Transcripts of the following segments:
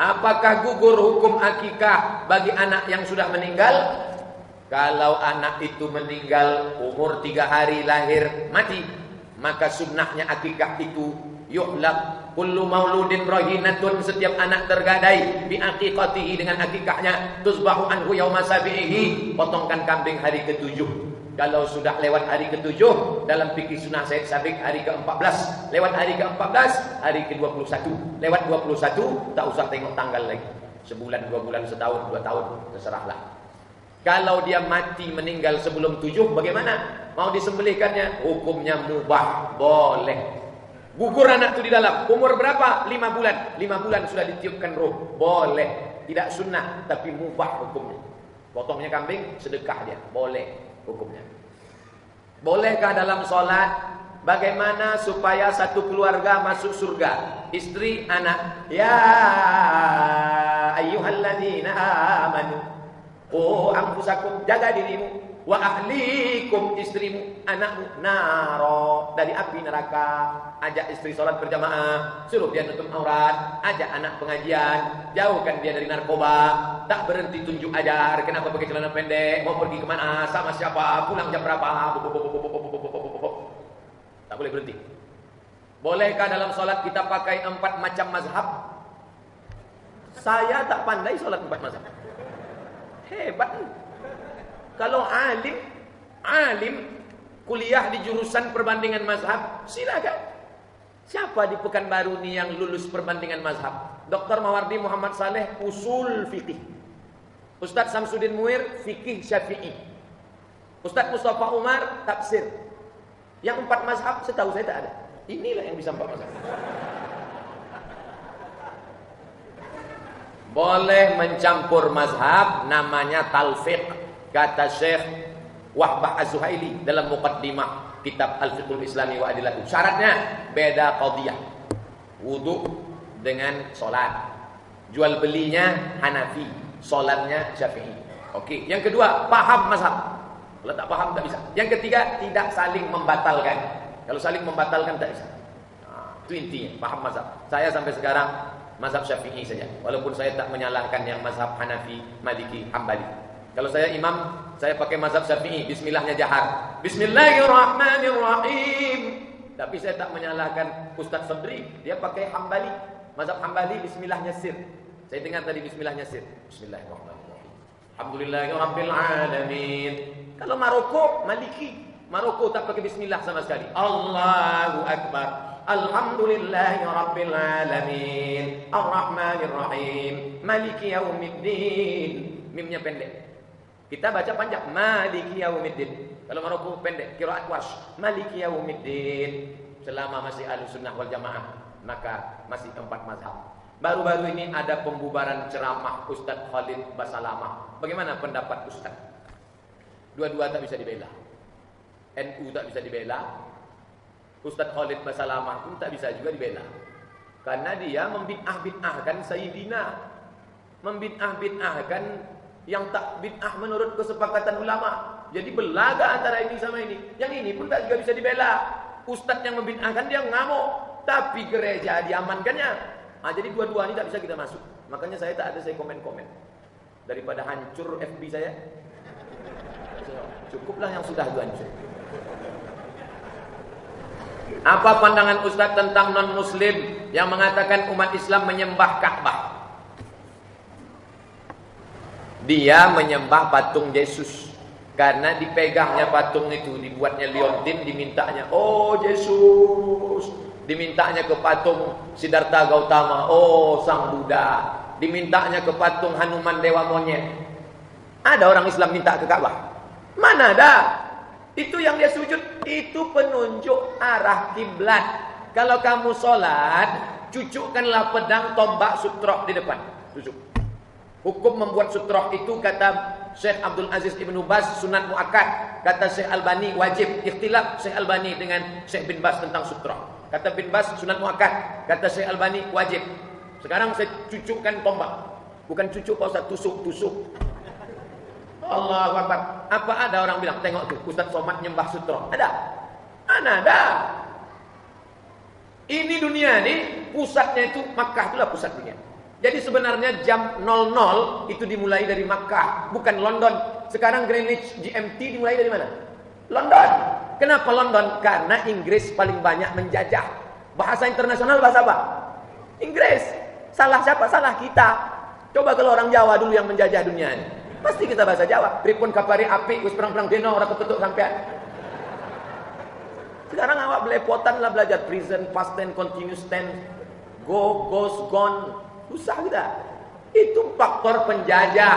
Apakah gugur hukum akikah bagi anak yang sudah meninggal? Kalau anak itu meninggal umur 3 hari lahir mati, maka sunnahnya akikah itu yuhlaq kullu mauludin rahinatun, setiap anak tergadai bi aqiqatihi, dengan akikahnya, tuzbahu anhu yauma sabihi, potongkan kambing hari ke-7. Kalau sudah lewat hari ke-7, dalam fikih sunnah Said Sabiq hari ke-14, lewat hari ke-14, hari ke-21, lewat 21, tak usah tengok tanggal lagi. Sebulan, 2 bulan, setahun, 2 tahun, terserahlah. Kalau dia mati meninggal sebelum 7, bagaimana? Mau disembelihkannya? Hukumnya mubah, boleh. Gugur anak itu di dalam, umur berapa? 5 bulan. 5 bulan sudah ditiupkan roh, boleh. Tidak sunnah, tapi mubah hukumnya. Potongnya kambing, sedekah dia, boleh hukumnya. Bolehkah dalam sholat? Bagaimana supaya satu keluarga masuk surga? Istri, anak. Ya ayyuhalladzina amanu, oh anfusakum, jaga dirimu, wa ahlikum, istrimu, anakmu, naro, dari api neraka. Ajak istri sholat berjamaah, suruh dia nutup aurat, ajak anak pengajian, jauhkan dia dari narkoba. Tak berhenti tunjuk ajar, kenapa pakai celana pendek, mau pergi kemana, sama siapa, pulang jam berapa. Tak boleh berhenti. Bolehkah dalam sholat kita pakai 4 macam mazhab? Saya tak pandai sholat 4 mazhab. Hebat. Kalau alim kuliah di jurusan perbandingan mazhab, silakan. Siapa di Pekanbaru nih yang lulus perbandingan mazhab? Dr. Mawardi Muhammad Saleh, usul fikih. Ustadz Samsudin Muir, fikih Syafi'i. Ustadz Mustafa Umar, tafsir. Yang 4 mazhab setahu saya tak ada. Inilah yang bisa 4 mazhab. Boleh mencampur mazhab, namanya talfiq, kata Syekh Wahbah Az-Zuhaili dalam muqaddimah kitab Al-Fiqhul Islami wa Adilatuh. Syaratnya beda qadiyah. Wudu dengan solat. Jual belinya Hanafi, solatnya Syafi'i. Oke. Yang kedua, paham mazhab. Kalau tak paham tak bisa. Yang ketiga, tidak saling membatalkan. Kalau saling membatalkan tak bisa. Nah, itu intinya, paham mazhab. Saya sampai sekarang mazhab Syafi'i saja. Walaupun saya tak menyalahkan yang mazhab Hanafi, Maliki, Hambali. Kalau saya imam, saya pakai mazhab Syafi'i, bismillahnya jahar. Bismillahirrahmanirrahim. Tapi saya tak menyalahkan Ustaz Sabri, dia pakai Hambali. Mazhab Hambali bismillahnya sir. Saya dengar tadi bismillahnya sir. Bismillahirrahmanirrahim. Alhamdulillahirabbil alamin. Kalau Maroko, Maliki. Maroko tak pakai bismillah sama sekali. Allahu akbar. Alhamdulillahirabbil alamin. Arrahmanirrahim. Maliki yaumiddin. Mimnya pendek. Kita baca panjang, Maliki yaumiddin. Kalau Maroko pendek, qiraat Warsh, Maliki yaumiddin. Selama masih Ahlussunnah wal Jamaah, maka masih 4 mazhab. Baru-baru ini ada pembubaran ceramah Ustaz Khalid Basalamah. Bagaimana pendapat Ustaz? Dua-dua tak bisa dibela. NU tak bisa dibela. Ustaz Khalid Basalamah pun tak bisa juga dibela. Karena dia membid'ah-bid'ahkan Sayyidina. Membid'ah-bid'ahkan yang tak bid'ah menurut kesepakatan ulama. Jadi belaga antara ini sama ini. Yang ini pun tak juga bisa dibela. Ustaz yang membid'ahkan dia ngamuk, tapi gereja diamankannya. Nah, jadi dua-dua ini tak bisa kita masuk. Makanya saya tak ada saya komen-komen. Daripada hancur FB saya, cukuplah yang sudah hancur. Apa pandangan Ustaz tentang non-muslim yang mengatakan umat Islam menyembah Ka'bah? Dia menyembah patung Yesus. Karena dipegangnya patung itu, dibuatnya liontin, dimintanya, oh Yesus. Dimintanya ke patung Siddhartha Gautama, oh Sang Buddha. Dimintanya ke patung Hanuman Dewa Monyet. Ada orang Islam minta ke Ka'bah? Mana ada? Itu yang dia sujud, itu penunjuk arah kiblat. Kalau kamu sholat, cucukkanlah pedang, tombak, sutroh di depan. Cucuk. Hukum membuat sutroh itu kata Syekh Abdul Aziz Ibnu Baz sunat muakkad. Kata Syekh Albani wajib. Ikhtilaf Syekh Albani dengan Syekh bin Baz tentang sutroh. Kata bin Baz sunat muakkad, kata Syekh Albani wajib. Sekarang saya cucukkan tombak. Bukan cucuk Pak Ustaz, tusuk. Allahu Akbar. Apa ada orang bilang, tengok tuh Ustaz Somad nyembah sutroh? Ada? Ada. Ini dunia nih, pusatnya itu Makkah, itulah pusat dunia. Jadi sebenarnya jam 00 itu dimulai dari Makkah, bukan London. Sekarang Greenwich GMT dimulai dari mana? London. Kenapa London? Karena Inggris paling banyak menjajah. Bahasa internasional bahasa apa? Inggris. Salah siapa? Salah kita. Coba kalau orang Jawa dulu yang menjajah dunia ini, pasti kita bahasa Jawa. Pripun kapari api, wis perang-perang deno ora ketutuk sampean. Sekarang awak belepotan lah belajar present, past tense, continuous tense, go, goes, gone. Susah kita. Itu faktor penjajah.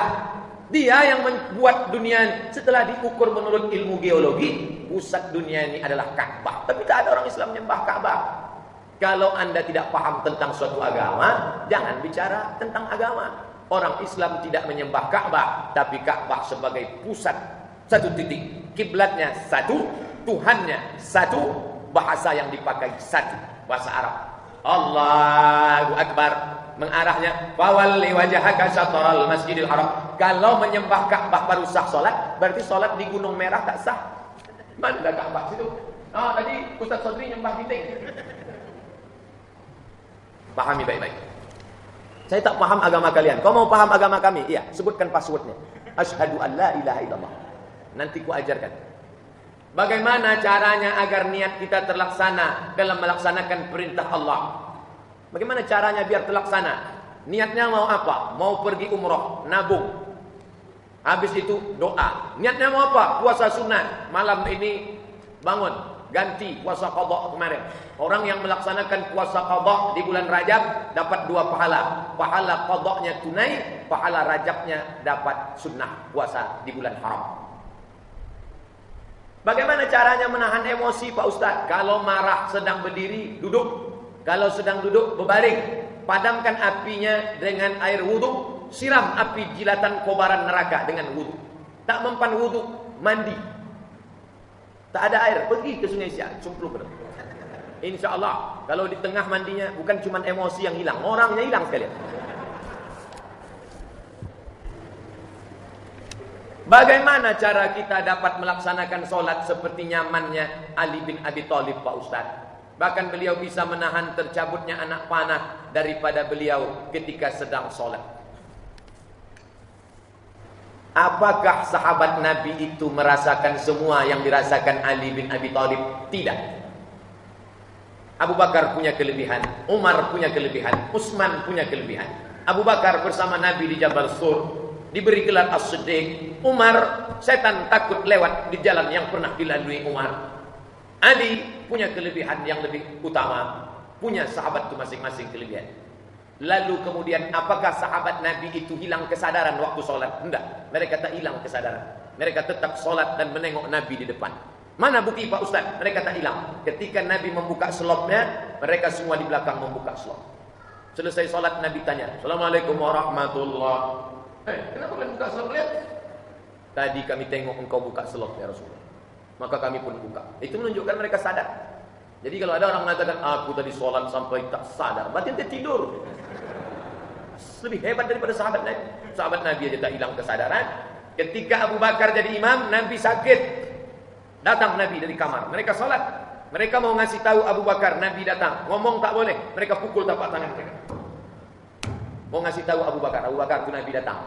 Dia yang membuat dunia setelah diukur menurut ilmu geologi, pusat dunia ini adalah Ka'bah. Tapi tak ada orang Islam menyembah Ka'bah. Kalau Anda tidak paham tentang suatu agama, jangan bicara tentang agama. Orang Islam tidak menyembah Ka'bah, tapi Ka'bah sebagai pusat satu titik. Kiblatnya satu, Tuhannya satu, bahasa yang dipakai satu, bahasa Arab. Allahu Akbar. Mengarahnya fawalli wajhaka syatral masjidil haram. Kalau menyembah Ka'bah baru sah salat, berarti salat di Gunung Merah tak sah. Mana ada Ka'bah situ? Ah, tadi Ustaz Sodri nyembah dinding. Pahami baik-baik. Saya tak paham agama kalian. Kau mau paham agama kami? Iya, sebutkan passwordnya. Asyhadu an la ilaha illallah. Nanti ku ajarkan. Bagaimana caranya agar niat kita terlaksana dalam melaksanakan perintah Allah? Bagaimana caranya biar terlaksana? Niatnya mau apa? Mau pergi umroh, nabung. Habis itu doa. Niatnya mau apa? Puasa sunat. Malam ini bangun, ganti puasa qadha kemarin. Orang yang melaksanakan puasa qadha di bulan Rajab dapat 2 pahala. Pahala qadhanya tunai, pahala Rajabnya dapat sunnah puasa di bulan haram. Bagaimana caranya menahan emosi Pak Ustaz? Kalau marah sedang berdiri, duduk. Kalau sedang duduk, berbaring. Padamkan apinya dengan air wudhu. Siram api jilatan kobaran neraka dengan wudhu. Tak mempan wudhu, mandi. Tak ada air, pergi ke Sungai Siak, cemplung. Insya Allah, kalau di tengah mandinya bukan cuma emosi yang hilang, orangnya hilang sekalian. Bagaimana cara kita dapat melaksanakan solat seperti nyamannya Ali bin Abi Thalib Pak Ustaz? Bahkan beliau bisa menahan tercabutnya anak panah daripada beliau ketika sedang solat. Apakah sahabat Nabi itu merasakan semua yang dirasakan Ali bin Abi Thalib? Tidak. Abu Bakar punya kelebihan, Umar punya kelebihan, Utsman punya kelebihan. Abu Bakar bersama Nabi di Jabal Sur, diberi gelar As-Siddiq. Umar, setan takut lewat di jalan yang pernah dilalui Umar. Ali punya kelebihan yang lebih utama, punya sahabat itu masing-masing kelebihan. Lalu kemudian apakah sahabat Nabi itu hilang kesadaran waktu sholat? Tidak, mereka tak hilang kesadaran. Mereka tetap sholat dan menengok Nabi di depan. Mana bukti Pak Ustaz? Mereka tak hilang. Ketika Nabi membuka selopnya, mereka semua di belakang membuka selop. Selesai sholat Nabi tanya, Assalamualaikum warahmatullahi. Kenapa kalian buka selop? Lihat. Tadi kami tengok engkau buka selop ya Rasulullah. Maka kami pun buka. Itu menunjukkan mereka sadar. Jadi kalau ada orang mengatakan aku tadi sholat sampai tak sadar, berarti dia tidur. Lebih hebat daripada sahabat Nabi. Sahabat Nabi aja tak hilang kesadaran. Ketika Abu Bakar jadi imam, Nabi sakit. Datang Nabi dari kamar. Mereka sholat. Mereka mau ngasih tahu Abu Bakar, Nabi datang. Ngomong tak boleh. Mereka pukul tapak tangan mereka. Mau ngasih tahu Abu Bakar itu Nabi datang.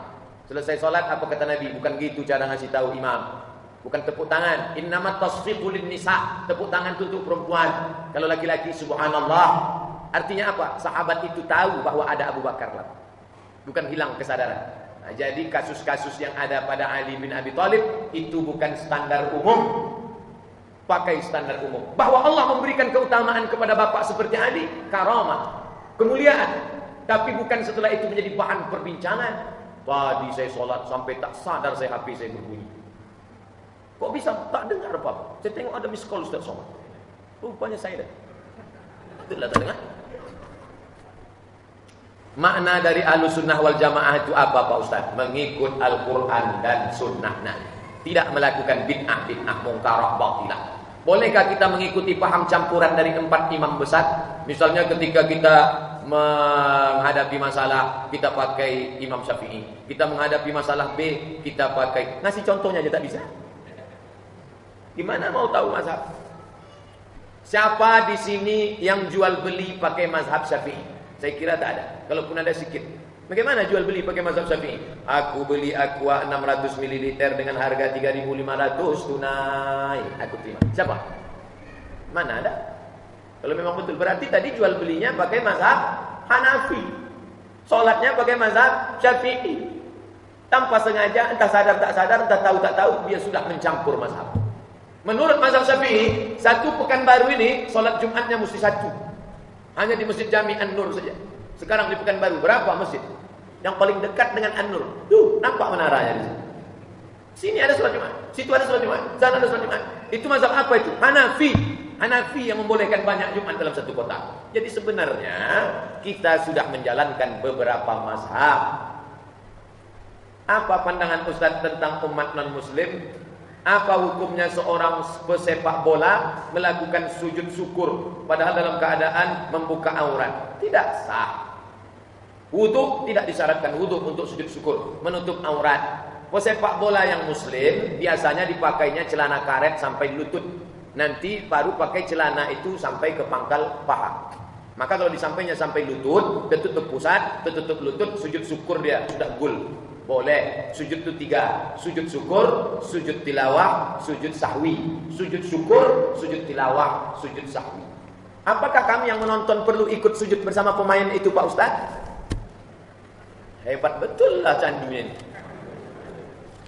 Selesai sholat, apa kata Nabi? Bukan gitu cara ngasih tahu imam. Bukan tepuk tangan. Innamat tasfiqu lin-nisa. Tepuk tangan untuk perempuan. Kalau laki-laki subhanallah. Artinya apa? Sahabat itu tahu bahwa ada Abu Bakar lah. Bukan hilang kesadaran. Nah, jadi kasus-kasus yang ada pada Ali bin Abi Thalib itu bukan standar umum. Pakai standar umum. Bahwa Allah memberikan keutamaan kepada bapak seperti Ali, karamah, kemuliaan. Tapi bukan setelah itu menjadi bahan perbincangan. Tadi saya sholat sampai tak sadar saya HP saya berbunyi. Kok bisa tak dengar apa-apa? Saya tengok ada miss call Ustaz Somad. Rupanya saya dah. Itulah tak dengar. Makna dari Ahlussunnah wal Jamaah itu apa Pak Ustaz? Mengikut Al-Quran dan Sunnah Nabi. Tidak melakukan bid'ah mungkarah batilah. Bolehkah kita mengikuti paham campuran dari 4 imam besar? Misalnya ketika kita menghadapi masalah, kita pakai Imam Syafi'i. Kita menghadapi masalah B, kita pakai. Ngasih contohnya aja tak bisa. Gimana mau tahu mazhab? Siapa di sini yang jual beli pakai mazhab Syafi'i? Saya kira tak ada. Kalaupun ada sikit. Bagaimana jual beli pakai mazhab Syafi'i? Aku beli Aqua 600 ml dengan harga 3.500 tunai. Aku terima. Siapa? Mana ada? Kalau memang betul berarti tadi jual belinya pakai mazhab Hanafi. Salatnya pakai mazhab Syafi'i. Tanpa sengaja, entah sadar tak sadar, entah tahu tak tahu, dia sudah mencampur mazhab. Menurut mazhab Syafi'i, satu pekan baru ini salat Jumatnya mesti satu. Hanya di Masjid Jami An-Nur saja. Sekarang di Pekanbaru berapa masjid? Yang paling dekat dengan An-Nur. Tuh, nampak menaranya di sini. Sini ada salat Jumat, situ ada salat Jumat, sana ada salat Jumat. Itu mazhab apa itu? Hanafi. Hanafi yang membolehkan banyak Jumat dalam satu kota. Jadi sebenarnya kita sudah menjalankan beberapa mazhab. Apa pandangan Ustaz tentang umat non-muslim? Apa hukumnya seorang pesepak bola melakukan sujud syukur padahal dalam keadaan membuka aurat? Tidak sah. Wudu tidak disyaratkan wudu untuk sujud syukur, menutup aurat. Pesepak bola yang muslim biasanya dipakainya celana karet sampai lutut. Nanti baru pakai celana itu sampai ke pangkal paha. Maka kalau disampainya sampai lutut, tertutup pusat, tertutup lutut, sujud syukur dia sudah gul. Boleh. Sujud itu 3. Sujud syukur, sujud tilawah, sujud sahwi. Sujud syukur, sujud tilawah, sujud sahwi. Apakah kami yang menonton perlu ikut sujud bersama pemain itu Pak Ustaz? Hebat betul lah candunya ini.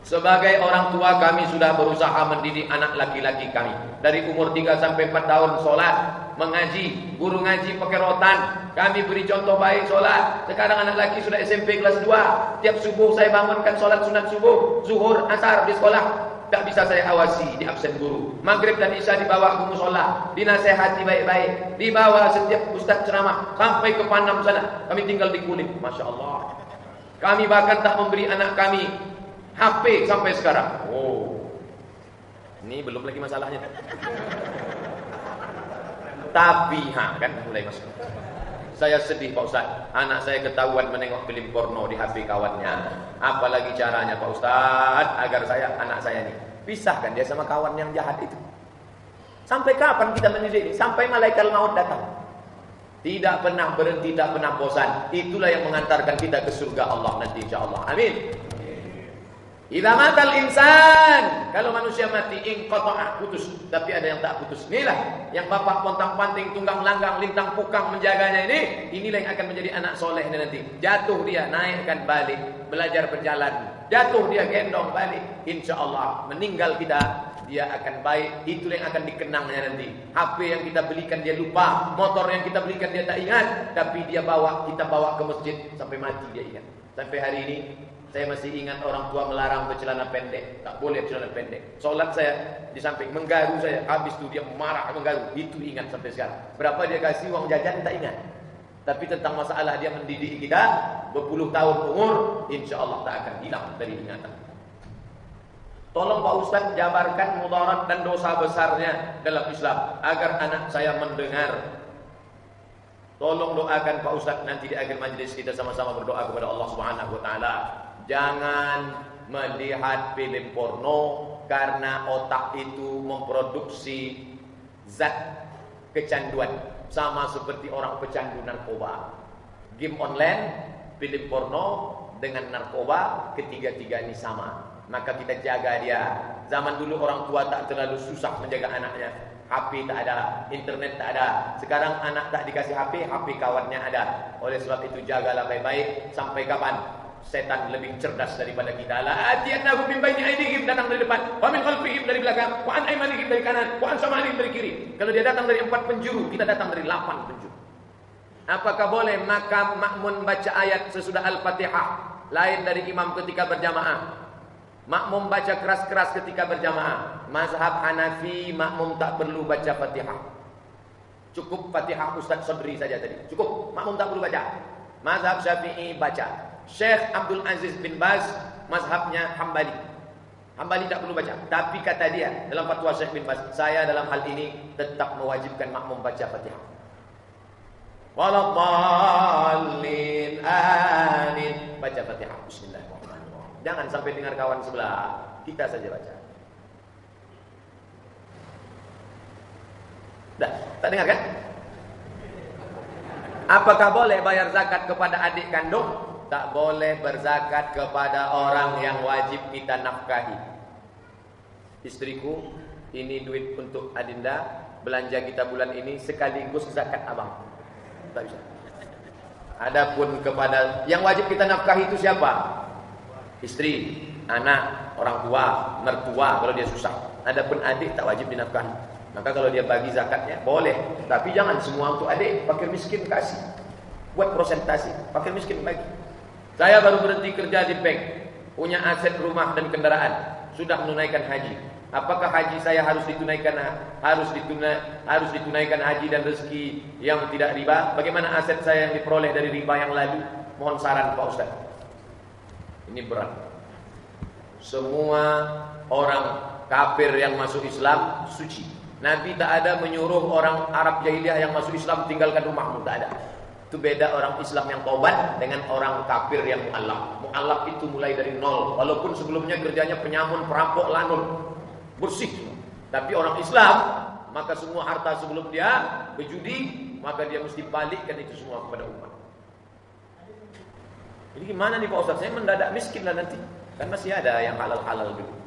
Sebagai orang tua kami sudah berusaha mendidik anak laki-laki kami. Dari umur 3 sampai 4 tahun sholat, mengaji, guru ngaji pakai rotan. Kami beri contoh baik sholat. Sekarang anak laki sudah SMP kelas 2. Tiap subuh saya bangunkan sholat sunat subuh, zuhur, asar di sekolah. Tak bisa saya awasi di absen guru. Maghrib dan isya dibawa ke musola, dinasehati baik-baik, dibawa setiap ustaz ceramah sampai ke Panam sana. Kami tinggal di Kulim, masya Allah. Kami bahkan tak memberi anak kami HP sampai sekarang. Oh, ini belum lagi masalahnya. Tapi kan mulai masuk. Saya sedih Pak Ustaz. Anak saya ketahuan menengok film porno di HP kawannya. Apalagi caranya Pak Ustaz agar anak saya ini pisahkan dia sama kawan yang jahat itu. Sampai kapan kita mendidik ini? Sampai malaikat maut datang. Tidak pernah berhenti, tidak pernah bosan. Itulah yang mengantarkan kita ke surga Allah nanti insyaallah. Amin. Idza matal insan, kalau manusia mati inqata'ah, putus. Tapi ada yang tak putus. Inilah yang bapak pontang-panting, tunggang langgang, lintang pukang menjaganya ini. Inilah yang akan menjadi anak soleh ini nanti. Jatuh dia, naikkan balik, belajar berjalan. Jatuh dia, gendong balik. Insyaallah meninggal kita, dia akan baik. Itulah yang akan dikenangnya nanti. HP yang kita belikan dia lupa, motor yang kita belikan dia tak ingat, tapi dia bawa, kita bawa ke masjid sampai mati dia ingat. Sampai hari ini saya masih ingat orang tua melarang bercelana pendek. Tak boleh bercelana pendek. Solat saya di samping menggaru saya. Habis itu dia marah menggaru. Itu ingat sampai sekarang. Berapa dia kasih uang jajan tak ingat. Tapi tentang masalah dia mendidik kita berpuluh tahun umur, insyaallah tak akan hilang dari ingatan. Tolong Pak Ustaz jabarkan mudarat dan dosa besarnya dalam Islam agar anak saya mendengar. Tolong doakan Pak Ustaz nanti di akhir majlis kita sama-sama berdoa kepada Allah Subhanahu wa taala. Jangan melihat film porno karena otak itu memproduksi zat kecanduan sama seperti orang pecandu narkoba. Game online, film porno dengan narkoba, ketiga-tiga ini sama. Maka kita jaga dia. Zaman dulu orang tua tak terlalu susah menjaga anaknya. HP tak ada, internet tak ada. Sekarang anak tak dikasih HP, HP kawannya ada. Oleh sebab itu jagalah baik-baik. Sampai kapan? Setan lebih cerdas daripada kita. La atiyannahum min baini aydihim, datang dari depan, wa min khalfihim dari belakang, wa an aymanihim dari kanan, wa an shamalihim dari kiri. Kalau dia datang dari 4 penjuru, kita datang dari 8 penjuru. Apakah boleh makmum baca ayat sesudah Al-Fatihah lain dari imam ketika berjamaah? Makmum baca keras-keras ketika berjamaah. Mazhab Hanafi makmum tak perlu baca Fatihah. Cukup Fatihah Ustaz Sabri saja tadi. Cukup, makmum tak perlu baca. Mazhab Syafi'i baca. Syekh Abdul Aziz bin Baz mazhabnya Hambali. Hambali tak perlu baca. Tapi kata dia dalam fatwa Syekh bin Baz, saya dalam hal ini tetap mewajibkan makmum baca Fatihah. Waladdallin amin. Baca Fatihah. Bismillahirrahmanirrahim. Jangan sampai dengar kawan sebelah. Kita saja baca. Dah, tak dengar kan? Apakah boleh bayar zakat kepada adik kandung? Tak boleh berzakat kepada orang yang wajib kita nafkahi. Istriku, ini duit untuk Adinda, belanja kita bulan ini sekaligus zakat abang. Tak bisa. Adapun kepada yang wajib kita nafkahi itu siapa? Istri, anak, orang tua, mertua kalau dia susah. Adapun adik tak wajib dinafkahi. Maka kalau dia bagi zakatnya boleh, tapi jangan semua untuk adik. Fakir miskin kasih, buat prosentasi. Fakir miskin bagi. Saya baru berhenti kerja di bank, punya aset rumah dan kendaraan, sudah menunaikan haji. Apakah haji saya harus ditunaikan haji dan rezeki yang tidak riba? Bagaimana aset saya yang diperoleh dari riba yang lalu? Mohon saran Pak Ustaz. Ini berat. Semua orang kafir yang masuk Islam suci. Nabi tak ada menyuruh orang Arab jahiliyah yang masuk Islam tinggalkan rumahmu, tak ada. Itu beda orang Islam yang taubat dengan orang kafir yang mu'allaf. Mu'allaf itu mulai dari nol, walaupun sebelumnya kerjanya penyamun, perampok, lanun, bersih. Tapi orang Islam, maka semua harta sebelum dia berjudi, maka dia mesti balikkan itu semua kepada umat. Jadi gimana nih Pak Ustaz? Saya mendadak miskin lah nanti. Kan masih ada yang halal-halal dulu.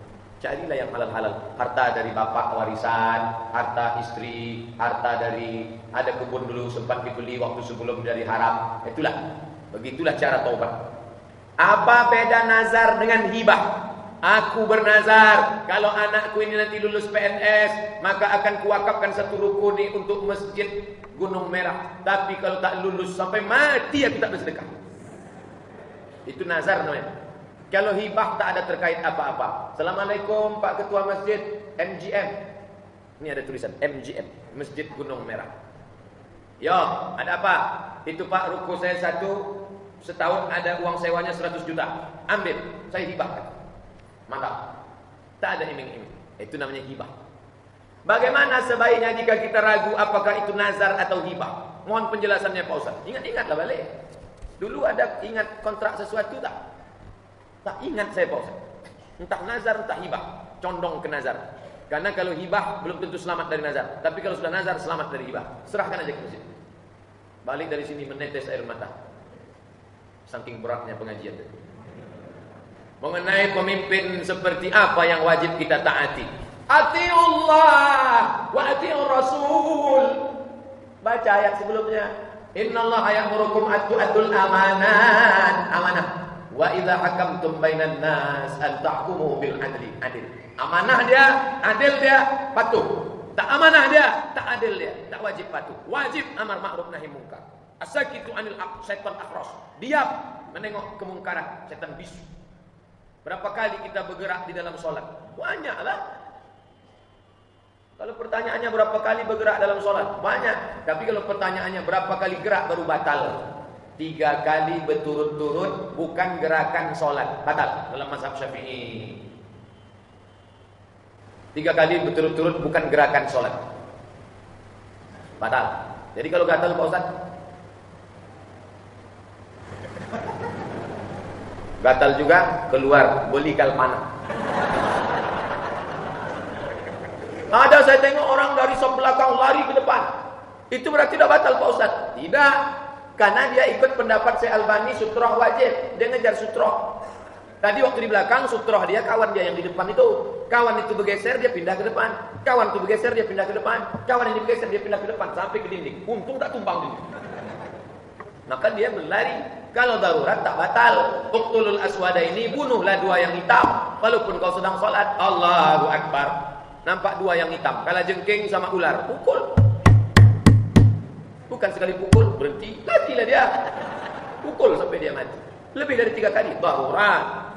Carilah yang halal-halal. Harta dari bapak warisan, harta istri, harta dari ada kebun dulu sempat dibeli waktu sebelum dari haram. Itulah. Begitulah cara taubat. Apa beda nazar dengan hibah? Aku bernazar kalau anakku ini nanti lulus PNS, maka akan kuwakafkan satu rukun ini untuk masjid Gunung Merah. Tapi kalau tak lulus sampai mati aku tak bersedekah. Itu nazar namanya. Kalau hibah tak ada terkait apa-apa. Assalamualaikum Pak Ketua Masjid MGM. Ini ada tulisan MGM, Masjid Gunung Merah. Yo, ada apa? Itu Pak, ruko saya satu, setahun ada uang sewanya 100 juta. Ambil, saya hibahkan. Mantap. Tak ada iming-iming. Itu namanya hibah. Bagaimana sebaiknya jika kita ragu apakah itu nazar atau hibah? Mohon penjelasannya Pak Ustaz. Ingat-ingatlah balik. Dulu ada ingat kontrak sesuatu tak? Tak ingat saya Pak Ustaz. Entah nazar, entah hibah. Condong ke nazar. Karena kalau hibah belum tentu selamat dari nazar. Tapi kalau sudah nazar selamat dari hibah. Serahkan aja ke masjid. Balik dari sini menetes air mata. Saking beratnya pengajian itu. Mengenai pemimpin seperti apa yang wajib kita taati. Atiullah wa atiur Rasul. Baca ayat sebelumnya. Innallaha ya'murukum at-tu'addul amanah. Wa idza hakamtum bainan nas an tahkumu bil adli. Adil. Amanah dia, adil dia, patuh. Tak amanah dia, tak adil dia, tak wajib patuh. Wajib amar ma'ruf nahi munkar. As-sakitu anil syaitan akhras. Diam menengok kemungkaran, setan bisu. Berapa kali kita bergerak di dalam salat? Banyaklah. Kalau pertanyaannya berapa kali bergerak dalam salat? Banyak. Tapi kalau pertanyaannya berapa kali gerak baru batal? 3 kali berturut-turut bukan gerakan solat, batal dalam mazhab Syafi'i. 3 kali berturut-turut bukan gerakan solat, batal. Jadi kalau gatal Pak Ustaz, gatal juga keluar bolikal panah. Ada saya tengok orang dari sop belakang lari ke depan. Itu berarti tidak batal Pak Ustaz? Tidak. Karena dia ikut pendapat Syekh Albani sutroh wajib. Dia ngejar sutroh. Tadi waktu di belakang sutroh dia, kawan dia yang di depan itu. Kawan itu bergeser dia pindah ke depan. Kawan itu bergeser dia pindah ke depan. Kawan ini bergeser dia pindah ke depan sampai ke dinding. Untung tak tumbang dinding. Maka dia berlari. Kalau darurat tak batal. Uqtulul aswada ini, bunuhlah 2 yang hitam. Walaupun kau sedang salat. Allahu Akbar. Nampak 2 yang hitam. Kalajengking sama ular. Pukul. Bukan sekali pukul, berhenti, matilah dia. Pukul sampai dia mati. Lebih dari 3 kali, darurat.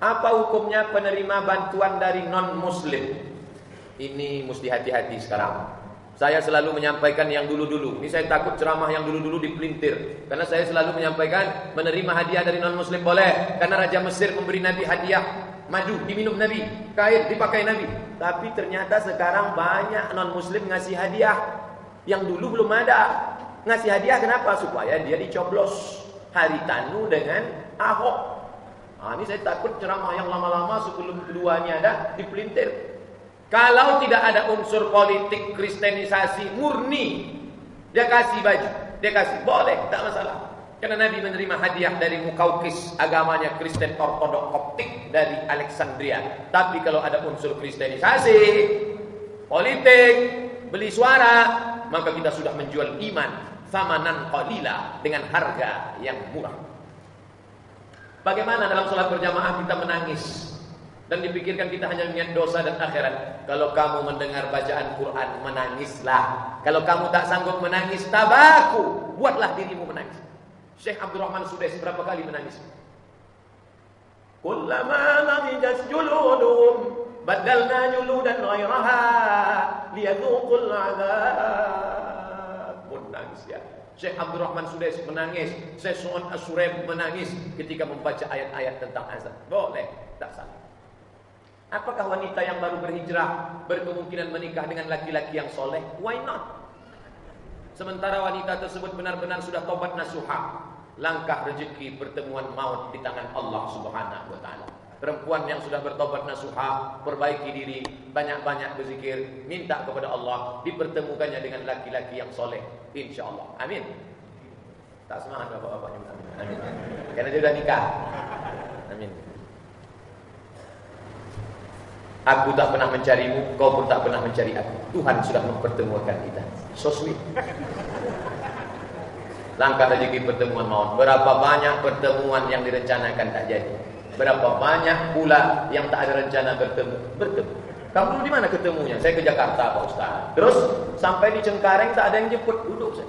Apa hukumnya penerima bantuan dari non-muslim? Ini mesti hati-hati sekarang. Saya selalu menyampaikan yang dulu-dulu. Ini saya takut ceramah yang dulu-dulu dipelintir. Karena saya selalu menyampaikan menerima hadiah dari non-muslim boleh. Karena Raja Mesir memberi Nabi hadiah. Madu diminum Nabi, kain dipakai Nabi. Tapi ternyata sekarang banyak non-muslim ngasih hadiah yang dulu belum ada. Ngasih hadiah kenapa? Supaya dia dicoblos Haritanu dengan Ahok. Ini saya takut ceramah yang lama-lama sebelum keduanya ada dipelintir. Kalau tidak ada unsur politik kristenisasi murni, Dia kasih baju, dia kasih, boleh, tak masalah. Karena Nabi menerima hadiah dari Mukaukis, agamanya Kristen Ortodok Koptik dari Alexandria. Tapi kalau ada unsur kristenisasi, politik, beli suara, maka kita sudah menjual iman thamanan qalila, dengan harga yang murah. Bagaimana dalam sholat berjamaah kita menangis dan dipikirkan kita hanya mengingat dosa dan akhirat? Kalau kamu mendengar bacaan Quran, menangislah. Kalau kamu tak sanggup menangis, tabaku, buatlah dirimu menangis. Syekh Abdurrahman Sudais berapa kali menangis? Kullama namijas juluduhum badalna juludan ghairaha liyadhuqul azab. Menangis ya. Syekh Abdurrahman Sudais menangis, Syekh Su'an As-Suraim menangis ketika membaca ayat-ayat tentang azab. Boleh, tak salah. Apakah wanita yang baru berhijrah berkemungkinan menikah dengan laki-laki yang soleh? Why not? Sementara wanita tersebut benar-benar sudah tobat nasuha, langkah rezeki pertemuan maut di tangan Allah Subhanahu wa taala. Perempuan yang sudah bertobat nasuha, perbaiki diri, banyak-banyak berzikir, minta kepada Allah dipertemukannya dengan laki-laki yang soleh, insyaallah. Amin. Tak semangat bapak-bapaknya. Amin. Karena dia sudah nikah. Amin. Aku tak pernah mencarimu, kau pun tak pernah mencari aku. Tuhan sudah mempertemukan kita. So sweet. Langkah rezeki pertemuan maut. Berapa banyak pertemuan yang direncanakan tak jadi. Berapa banyak pula yang tak ada rencana bertemu. Kamu di mana ketemunya? Saya ke Jakarta Pak Ustaz. Terus sampai di Cengkareng tak ada yang jemput, duduk saya.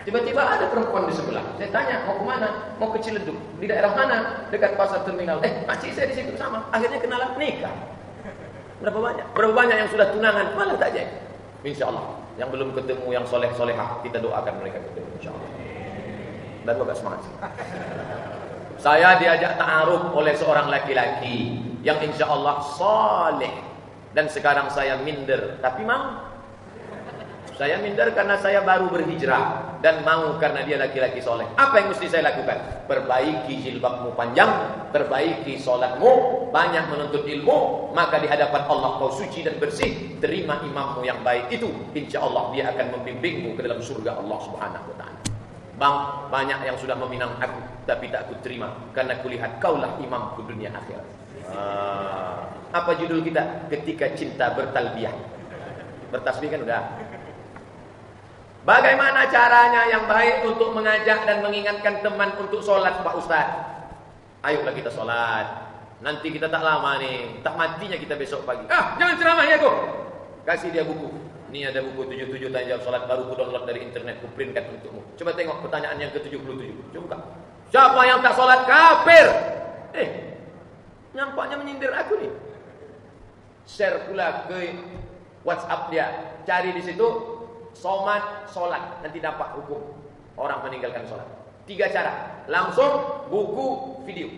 Tiba-tiba ada perempuan di sebelah. Saya tanya, mau ke mana? Mau ke Ciledug. Di daerah mana? Dekat pasar terminal. Makcik saya di situ sama. Akhirnya kenalan, nikah. Berapa banyak yang sudah tunangan, malah tak jadi. InsyaAllah. Yang belum ketemu yang soleh-solehah, kita doakan mereka ketemu InsyaAllah. Dan agak semangat sih. Saya diajak ta'aruf oleh seorang laki-laki yang InsyaAllah soleh. Dan sekarang saya minder, tapi mau. Saya minder karena saya baru berhijrah, dan mau karena dia laki-laki soleh. Apa yang mesti saya lakukan? Perbaiki jilbabmu panjang, perbaiki solatmu, banyak menuntut ilmu, maka di hadapan Allah kau suci dan bersih. Terima imammu yang baik itu, insya Allah dia akan membimbingmu ke dalam surga Allah Subhanahu wa taala. Bang, banyak yang sudah meminang aku, tapi tak aku terima karena kulihat kaulah imamku dunia akhirat. Apa judul kita? Ketika cinta bertalbiyah. Bertasbih kan udah. Bagaimana caranya yang baik untuk mengajak dan mengingatkan teman untuk sholat Pak Ustaz? Ayolah kita sholat. Nanti kita tak lama nih, tak matinya kita besok pagi. Jangan ceramah ya kok. Kasih dia buku. Ini ada buku 77 tanya jawab sholat, baru ku download dari internet, ku printkan untukmu. Coba tengok pertanyaan yang ke-77. Coba. Siapa yang tak sholat kafir? Nampaknya menyindir aku nih. Share pula ke WhatsApp dia. Cari di situ somat sholat, nanti dapat hukum orang meninggalkan sholat. 3 cara, langsung, buku, video.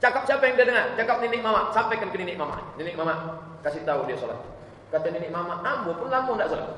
Cakap siapa yang dia dengar? Cakap nenek mama, sampaikan ke nenek mama. Nenek mama kasih tahu dia sholat. Kata nenek mama, ambo pun lama tak sholat.